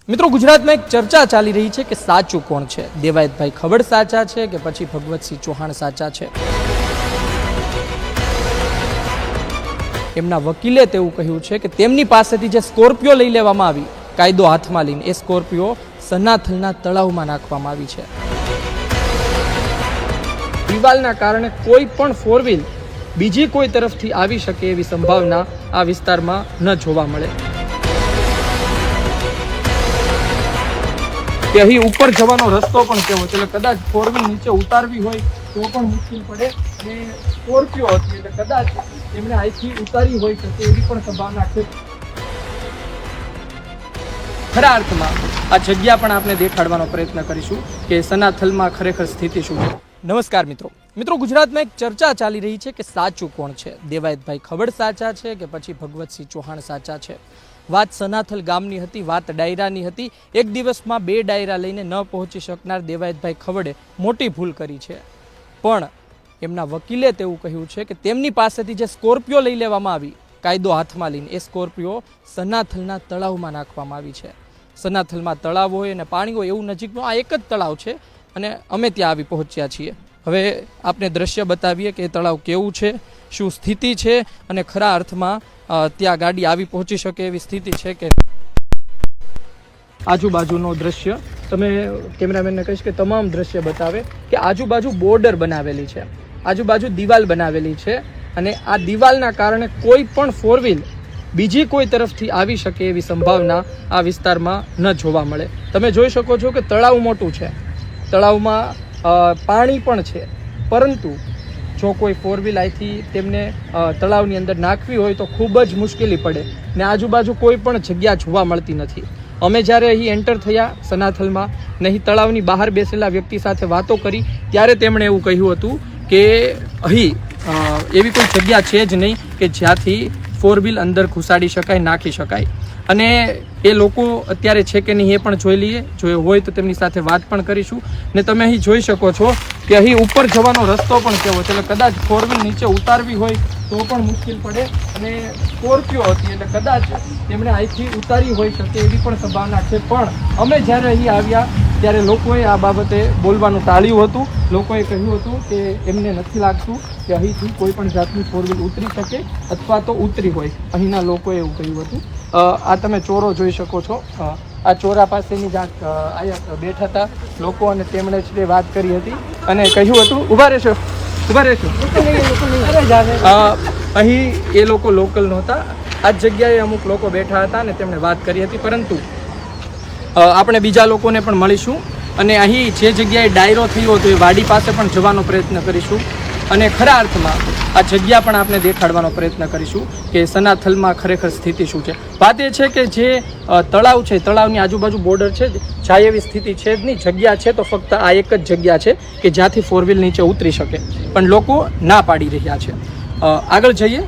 મિત્રો ગુજરાતમાં એક ચર્ચા ચાલી રહી છે કે સાચું કોણ છે, દેવાયતભાઈ ખબડ સાચા છે કે પછી ભગવતસિંહ ચૌહાણ સાચા છે। એમના વકીલે તેવું કહ્યું છે કે તેમની પાસેથી જે સ્કોર્પિયો લઈ લેવામાં આવી કાયદો હાથમાં લઈને, એ સ્કોર્પિયો સનાથલના તળાવમાં નાખવામાં આવી છે। દિવાલના કારણે કોઈ પણ ફોર વ્હીલ બીજી કોઈ તરફથી આવી શકે એવી સંભાવના આ વિસ્તારમાં ન જોવા મળે। કે અહીં ઉપર જવાનો રસ્તો પણ કેવો છે, એટલે કદાચ ફોર વ્હીલ નીચે ઉતારવી હોય તો પણ મુશ્કેલ પડે, અને સ્કોર્પિયો હતી એટલે કદાચ એમણે અહીંથી ઉતારી હોય શકે એવી પણ સંભાવના છે। ખરા અર્થમાં આ જગ્યા પણ આપણે દેખાડવાનો પ્રયત્ન કરીશું કે સનાથલમાં ખરેખર સ્થિતિ શું છે। નમસ્કાર મિત્રો ગુજરાતમાં એક ચર્ચા ચાલી રહી છે કે સાચું કોણ છે, દેવાયતભાઈ ખબડ સાચા છે કે પછી ભગવતસિંહ ચૌહાણ સાચા છે। વાત સનાથલ ગામની હતી, વાત ડાયરાની હતી। એક દિવસમાં 2 ડાયરા લઈને ન પહોંચી શકનાર દેવાયતભાઈ ખબડે મોટી ભૂલ કરી છે, પણ એમના વકીલે તેવું કહ્યું છે કે તેમની પાસેથી જે સ્કોર્પિયો લઈ લેવામાં આવી કાયદો હાથમાં લઈને, એ સ્કોર્પિયો સનાથલના તળાવમાં નાખવામાં આવી છે। સનાથલમાં તળાવ હોય અને પાણી હોય એવું નજીકનું આ એક જ તળાવ છે, અને અમે ત્યાં આવી પહોંચ્યા છીએ। હવે આપને દ્રશ્ય બતાવીએ કે એ તળાવ કેવું છે, શું સ્થિતિ છે, અને ખરા અર્થમાં ત્યાં ગાડી આવી પહોંચી શકે એવી સ્થિતિ છે કે આજુબાજુનો દ્રશ્ય તમે કેમેરામેનને કહીશ કે તમામ દ્રશ્ય બતાવે કે આજુબાજુ બોર્ડર બનાવેલી છે, આજુબાજુ દિવાલ બનાવેલી છે, અને આ દિવાલના કારણે કોઈ પણ ફોર વ્હીલ બીજી કોઈ તરફથી આવી શકે એવી સંભાવના આ વિસ્તારમાં ન જોવા મળે। તમે જોઈ શકો છો કે તળાવ મોટું છે, તળાવમાં પાણી પણ છે, પરંતુ જો કોઈ ફોર વ્હીલ અહીંથી તેમને તળાવની અંદર નાખવી હોય તો ખૂબ જ મુશ્કેલી પડે, ને આજુબાજુ કોઈ પણ જગ્યા જોવા મળતી નથી। અમે જ્યારે અહીં એન્ટર થયા સનાથલમાં, ને અહીં તળાવની બહાર બેસેલા વ્યક્તિ સાથે વાતો કરી ત્યારે તેમણે એવું કહ્યું હતું કે અહીં એવી કોઈ જગ્યા છે જ નહીં કે જ્યાંથી ફોર વ્હીલ અંદર ઘુસાડી શકાય, નાખી શકાય। અને એ લોકો અત્યારે છે કે નહીં એ પણ જોઈ લઈએ, જો એ હોય તો તેમની સાથે વાત પણ કરીશું। ને તમે અહીં જોઈ શકો છો કે અહીં ઉપર જવાનો રસ્તો પણ કેવો છે, એટલે કદાચ ફોર વ્હીલ નીચે ઉતારવી હોય તો પણ મુશ્કેલ પડે, અને સ્કોર્પિયો હતી એટલે કદાચ તેમણે અહીંથી ઉતારી હોઈ શકે એવી પણ સંભાવના છે। પણ અમે જ્યારે અહીં આવ્યા ત્યારે લોકોએ આ બાબતે બોલવાનું ટાળ્યું હતું। લોકોએ કહ્યું હતું કે એમને નથી લાગતું કે અહીંથી કોઈ પણ જાતની ફોર વ્હીલ ઉતરી શકે, અથવા તો ઉતરી હોય, અહીંના લોકોએ એવું કહ્યું હતું। આ તમે ચોરો જોઈ શકો છો, આ ચોરા પાસેની જ આયા બેઠા હતા લોકો, અને તેમણે જ વાત કરી હતી અને કહ્યું હતું ઊભા રહેશો અહીં એ લોકો લોકલ નહોતા, આ જગ્યાએ અમુક લોકો બેઠા હતા અને તેમણે વાત કરી હતી, પરંતુ આપણે બીજા લોકોને પણ મળીશું, અને અહીં જે જગ્યાએ ડાયરો થયો હતો એ વાડી પાસે પણ જવાનો પ્રયત્ન કરીશું, અને ખરા અર્થમાં આ જગ્યા પણ આપણે દેખાડવાનો પ્રયત્ન કરીશું કે સનાથલમાં ખરેખર સ્થિતિ શું છે। વાત એ છે કે જે તળાવ છે, તળાવની આજુબાજુ બોર્ડર છે, જાય એવી સ્થિતિ છે જ નહીં। જગ્યા છે તો ફક્ત આ એક જ જગ્યા છે કે જ્યાંથી ફોર વ્હીલ નીચે ઉતરી શકે, પણ લોકો ના પાડી રહ્યા છે। આગળ જઈએ।